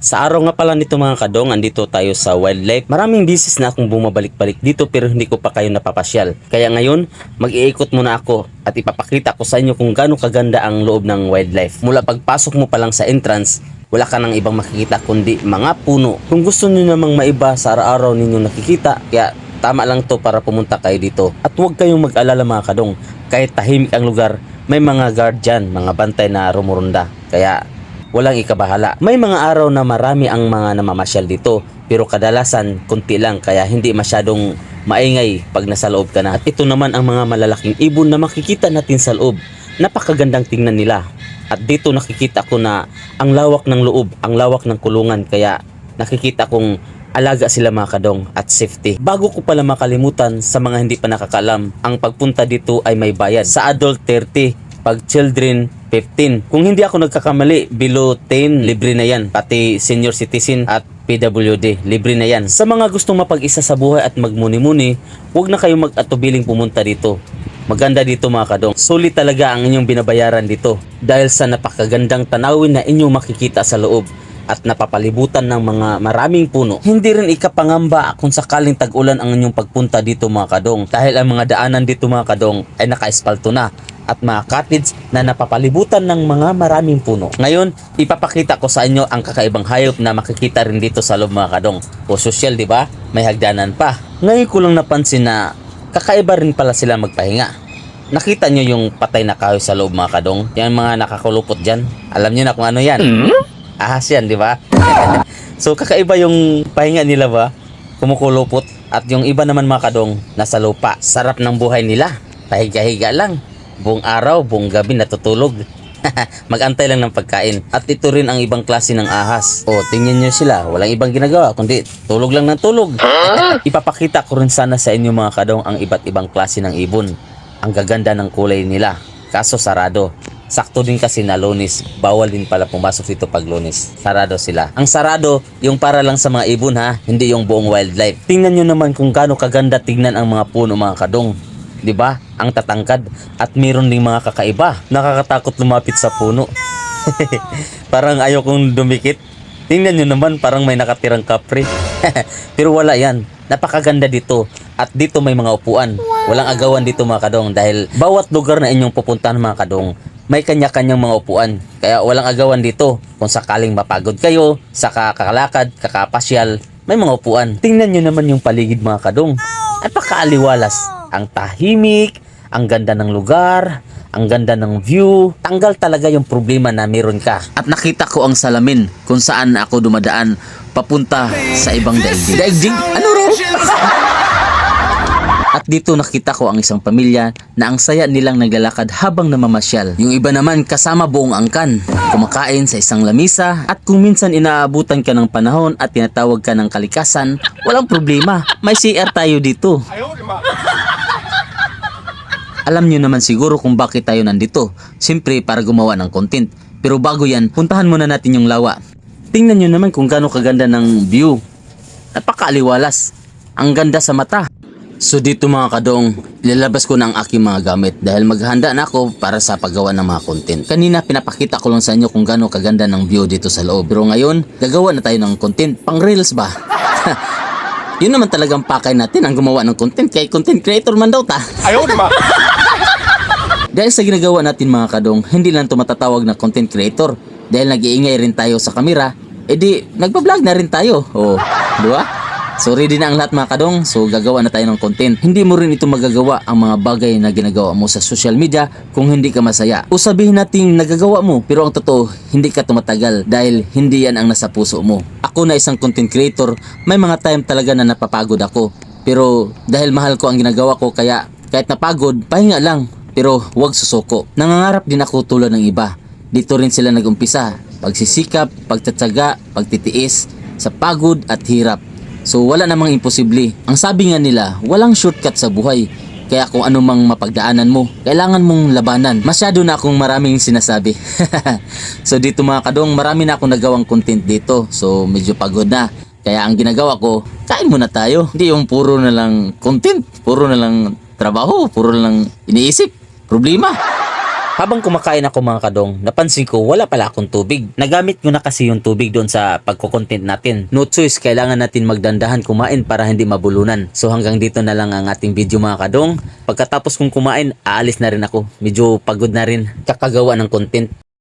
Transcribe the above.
Sa araw nga pala nito mga kadong, andito tayo sa wildlife. Maraming beses na akong bumabalik-balik dito pero hindi ko pa kayo napapasyal. Kaya ngayon, mag-iikot muna ako at ipapakita ko sa inyo kung gaano kaganda ang loob ng wildlife. Mula pagpasok mo pa lang sa entrance, wala ka nang ibang makikita kundi mga puno. Kung gusto niyo namang maiba sa araw-araw ninyo nakikita, kaya tama lang to para pumunta kayo dito. At huwag kayong mag-alala mga kadong, kahit tahimik ang lugar, may mga guard dyan, mga bantay na rumurunda. Kaya walang ikabahala. May mga araw na marami ang mga namamasyal dito, pero kadalasan kunti lang kaya hindi masyadong maingay pag nasa loob ka na. At ito naman ang mga malalaking ibon na makikita natin sa loob. Napakagandang tingnan nila. At dito nakikita ko na ang lawak ng loob, ang lawak ng kulungan, kaya nakikita kong alaga sila mga kadong at safety. Bago ko pala makalimutan, sa mga hindi pa nakakalam, ang pagpunta dito ay may bayad. Sa adult 30, pag children 15. Kung hindi ako nagkakamali, below 10, libre na yan. Pati senior citizen at PWD, libre na yan. Sa mga gustong mapag-isa sa buhay at magmuni-muni, huwag na kayong mag-atubiling pumunta dito. Maganda dito mga kadong. Sulit talaga ang inyong binabayaran dito dahil sa napakagandang tanawin na inyong makikita sa loob at napapalibutan ng mga maraming puno. Hindi rin ikapangamba kung sakaling tag-ulan ang inyong pagpunta dito mga kadong dahil ang mga daanan dito mga kadong ay naka-espalto na at mga cottage na napapalibutan ng mga maraming puno. Ngayon, ipapakita ko sa inyo ang kakaibang hayop na makikita rin dito sa loob mga kadong. O sosyal, di ba? May hagdanan pa. Ngayon ko lang napansin na kakaiba rin pala sila magpahinga. Nakita nyo yung patay na kahoy sa loob mga kadong? Yan mga nakakulupot dyan. Alam nyo na kung ano yan. Ahas yan, di ba? So kakaiba yung pahinga nila ba? Kumukulupot. At yung iba naman mga kadong, nasa lupa. Sarap ng buhay nila. Pahiga-higa lang. Buong araw, buong gabi natutulog. Mag-antay lang ng pagkain. At ito rin ang ibang klase ng ahas. O, tingnan nyo sila. Walang ibang ginagawa, kundi tulog lang ng tulog. Ipapakita ko rin sana sa inyo mga kadong ang iba't ibang klase ng ibon. Ang gaganda ng kulay nila. Kaso sarado. Sakto din kasi na Lunes. Bawal din pala pumasok dito pag Lunes. Sarado sila. Ang sarado, yung para lang sa mga ibon ha. Hindi yung buong wildlife. Tingnan nyo naman kung gaano kaganda tignan ang mga puno mga kadong. 'Di ba? Ang tatangkad at mayroon ding mga kakaiba. Nakakatakot lumapit sa puno. Parang ayaw kong dumikit. Tingnan nyo naman, parang may nakatirang kapre. Pero wala yan. Napakaganda dito. At dito may mga upuan. Walang agawan dito mga kadong dahil bawat lugar na inyong pupuntahan mga kadong, may kanya-kanyang mga upuan. Kaya walang agawan dito. Kung sakaling mapagod kayo, sa kakalakad, kakapasyal, may mga upuan. Tingnan nyo naman yung paligid mga kadong. Napakaaliwalas. Ang tahimik, ang ganda ng lugar, ang ganda ng view. Tanggal talaga yung problema na meron ka. At nakita ko ang salamin kung saan ako dumadaan papunta sa ibang daigdig. Daigdig? Ano ro? At dito nakita ko ang isang pamilya na ang saya nilang naglalakad habang namamasyal. Yung iba naman kasama buong angkan, kumakain sa isang lamisa, at kung minsan inaabutan ka ng panahon at tinatawag ka ng kalikasan, walang problema. May CR tayo dito. Alam nyo naman siguro kung bakit tayo nandito. Siyempre para gumawa ng content. Pero bago yan, puntahan muna natin yung lawa. Tingnan nyo naman kung gaano kaganda ng view. Napakaaliwalas. Ang ganda sa mata. So dito mga kadong, ilalabas ko na ang aking mga gamit dahil maghahanda na ako para sa paggawa ng mga content. Kanina pinapakita ko lang sa inyo kung gaano kaganda ng view dito sa loob. Pero ngayon, gagawa na tayo ng content. Pang reels ba? Yun naman talagang pakay natin ang gumawa ng content. Kaya content creator man daw ta. Ayaw, di ba? Dahil sa ginagawa natin mga kadong, hindi lang ito matatawag na content creator. Dahil nag-iingay rin tayo sa kamera, edi nagbablog na rin tayo. O, di ba? So ready na ang lahat mga kadong, so gagawa na tayo ng content. Hindi mo rin ito magagawa ang mga bagay na ginagawa mo sa social media kung hindi ka masaya. O sabihin natin nagagawa mo, pero ang totoo, hindi ka tumatagal dahil hindi yan ang nasa puso mo. Ako na isang content creator, may mga time talaga na napapagod ako. Pero dahil mahal ko ang ginagawa ko, kaya kahit napagod, pahinga lang. Pero huwag susuko. Nangangarap din ako tulad ng iba. Dito rin sila nagumpisa. Pagsisikap, pagtatsaga, pagtitiis, sa pagod at hirap. So wala namang imposible. Ang sabi nga nila, walang shortcut sa buhay. Kaya kung ano mang mapagdaanan mo, kailangan mong labanan. Masyado na akong maraming sinasabi. So dito mga kadong, marami na akong nagawang content dito. So medyo pagod na. Kaya ang ginagawa ko, kain muna tayo. Hindi yung puro na lang content, puro na lang trabaho, puro na lang iniisip, problema. Habang kumakain ako mga kadong, napansin ko wala pala akong tubig. Nagamit ko na kasi yung tubig doon sa pagko-content natin. No choice, kailangan natin magdandahan kumain para hindi mabulunan. So hanggang dito na lang ang ating video mga kadong. Pagkatapos kong kumain, aalis na rin ako. Medyo pagod na rin kakagawa ng content.